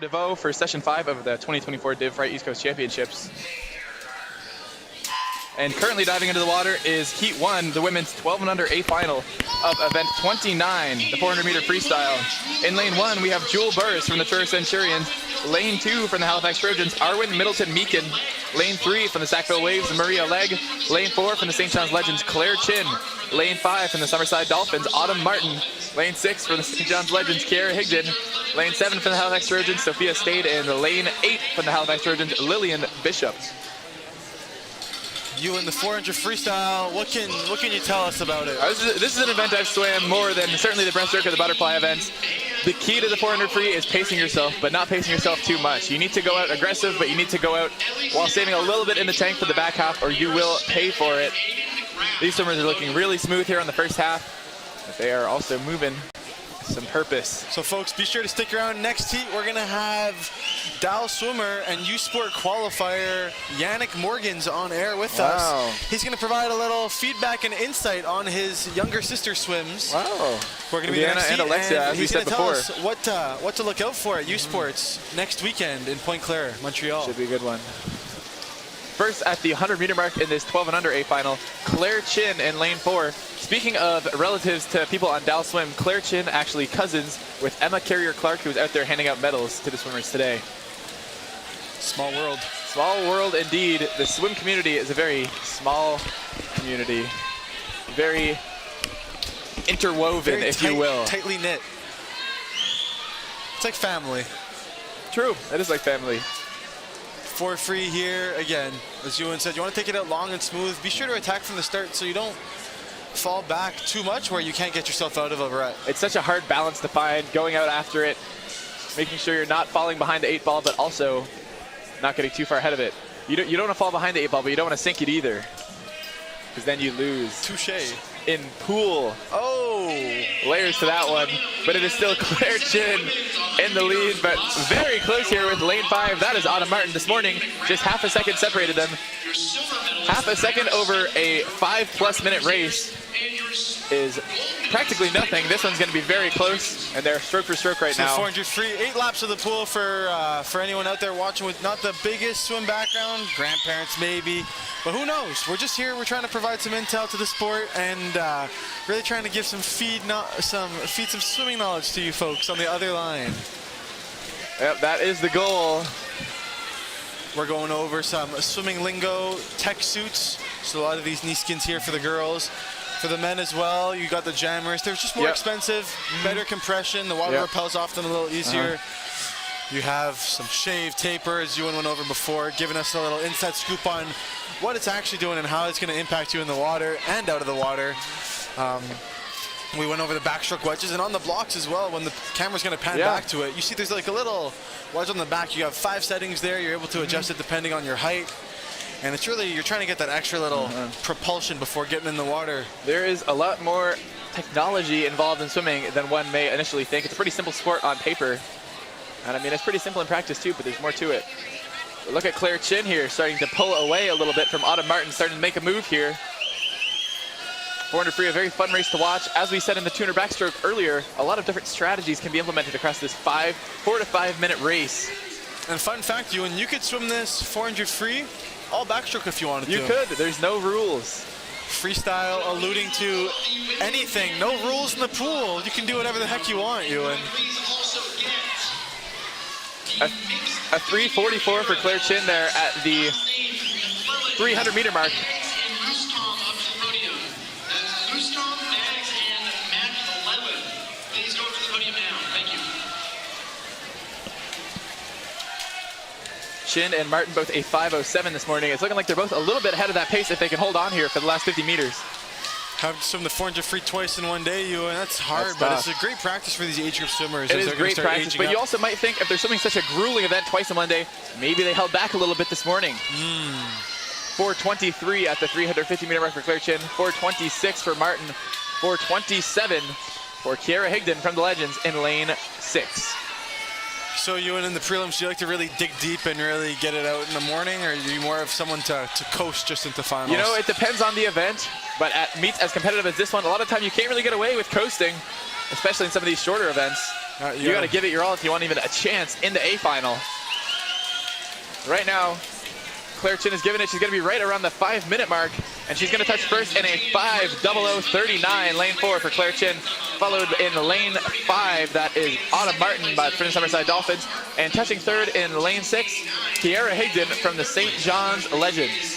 DeVoe for Session 5 of the 2024 Div Fright East Coast Championships. And currently diving into the water is Heat 1, the women's 12 and under A final of event 29, the 400-meter freestyle. In lane 1, we have Jewel Burris from the Truro Centurions. Lane 2 from the Halifax Trojans, Arwen Middleton Meakin. Lane 3 from the Sackville Waves, Maria Legge. Lane 4 from the St. John's Legends, Claire Chin. Lane 5 from the Summerside Dolphins, Autumn Martin. Lane 6 from the St. John's Legends, Kiara Higdon. Lane 7 from the Halifax Trojans, Sophia Stade. And lane 8 from the Halifax Trojans, Lillian Bishop. You in the 400 freestyle, what can you tell us about it? This is an event I've swam more than certainly the breaststroke or the butterfly events. The key to the 400 free is pacing yourself, but not pacing yourself too much. You need to go out aggressive, but you need to go out while saving a little bit in the tank for the back half, or you will pay for it. These swimmers are looking really smooth here on the first half, but they are also moving some purpose. So folks, be sure to stick around. Next heat, we're gonna have Dow swimmer and U-Sport qualifier Yannick Morgans on air with us. He's gonna provide a little feedback and insight on his younger sister swims. Wow. We're gonna be next heat, and Alexia, as we said before. He's gonna tell us what to look out for at U-Sports next weekend in Pointe Claire, Montreal. Should be a good one. First at the 100-meter mark in this 12 and under A final, Claire Chin in lane 4. Speaking of relatives to people on Dow Swim, Claire Chin actually cousins with Emma Carrier-Clark, who's out there handing out medals to the swimmers today. Small world. Small world indeed. The swim community is a very small community. Very interwoven, Very if you will. Tightly knit. It's like family. True, that is like family. 4 free here again. As Ewan said, you want to take it out long and smooth. Be sure to attack from the start so you don't fall back too much where you can't get yourself out of a rut. It's such a hard balance to find, going out after it, making sure you're not falling behind the 8 ball, but also not getting too far ahead of it. You don't want to fall behind the 8 ball, but you don't want to sink it either, because then you lose. Touche. In pool. Oh! Layers to that one, but it is still Claire Chin in the lead, but very close here with lane 5. That is Autumn Martin this morning. Just half a second separated them. Half a second over a 5+ minute race is practically nothing. This one's going to be very close, and they're stroke for stroke right now. 400 free, 8 laps of the pool for anyone out there watching with not the biggest swim background, grandparents maybe, but who knows? We're just here. We're trying to provide some intel to the sport and really trying to give feed some swimming knowledge to you folks on the other line. Yep, that is the goal. We're going over some swimming lingo, tech suits. So a lot of these knee skins here for the girls. For the men as well, you got the jammers. They're just more expensive, better compression. The water repels off them a little easier. You have some shave taper, as Ewan went over before, giving us a little inside scoop on what it's actually doing and how it's going to impact you in the water and out of the water. We went over the backstroke wedges and on the blocks as well. When the camera's going to pan back to it, you see there's like a little wedge on the back. You have 5 settings there. You're able to adjust it depending on your height. And it's really, you're trying to get that extra little propulsion before getting in the water. There is a lot more technology involved in swimming than one may initially think. It's a pretty simple sport on paper. And I mean, it's pretty simple in practice too, but there's more to it. But look at Claire Chin here, starting to pull away a little bit from Autumn Martin, starting to make a move here. 400 free, a very fun race to watch. As we said in the 200 backstroke earlier, a lot of different strategies can be implemented across this 4 to 5 minute race. And fun fact, Ewan, you could swim this 400 free, all backstroke if you wanted to. You could, there's no rules. Freestyle alluding to anything, no rules in the pool. You can do whatever the heck you want, Ewan. A 3:44 for Claire Chin there at the 300 meter mark. Chin and Martin both a 5:07 this morning. It's looking like they're both a little bit ahead of that pace if they can hold on here for the last 50 meters. Have to swim the 400 free twice in one day, Ewan. That's hard, but it's a great practice for these age group swimmers. It is great practice, but you also might think if they're swimming such a grueling event twice in one day, maybe they held back a little bit this morning. 4:23 at the 350 meter mark for Claire Chin, 4:26 for Martin, 4:27 for Kiara Higdon from the Legends in lane 6. So Ewan, in the prelims, do you like to really dig deep and really get it out in the morning, or are you more of someone to coast just into finals? You know, it depends on the event, but at meets as competitive as this one, a lot of time you can't really get away with coasting, especially in some of these shorter events. You got to give it your all if you want even a chance in the A final. Right now, Claire Chin is giving it. She's going to be right around the 5-minute mark, and she's going to touch first in a 5:00:39, lane 4 for Claire Chin, followed in lane 5. That is Autumn Martin by the Summerside Dolphins, and touching third in lane 6, Kiara Higdon from the St. John's Legends.